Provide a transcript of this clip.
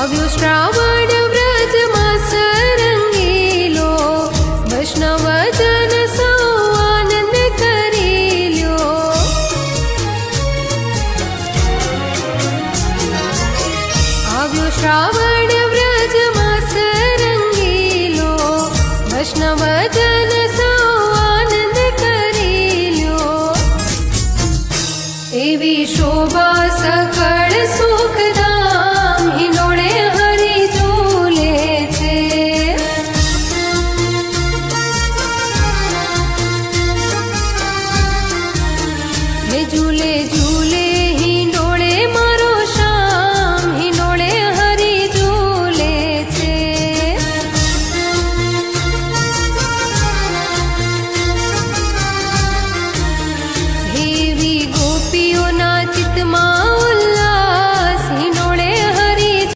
આવ્યો શ્રાવણ વ્રજમાસ રંગીલો, વૈષ્ણવજન સૌ આનંદ કરી લ્યો. આવ્યો શ્રાવણ વ્રજમાસ રંગીલો, વૈષ્ણવજન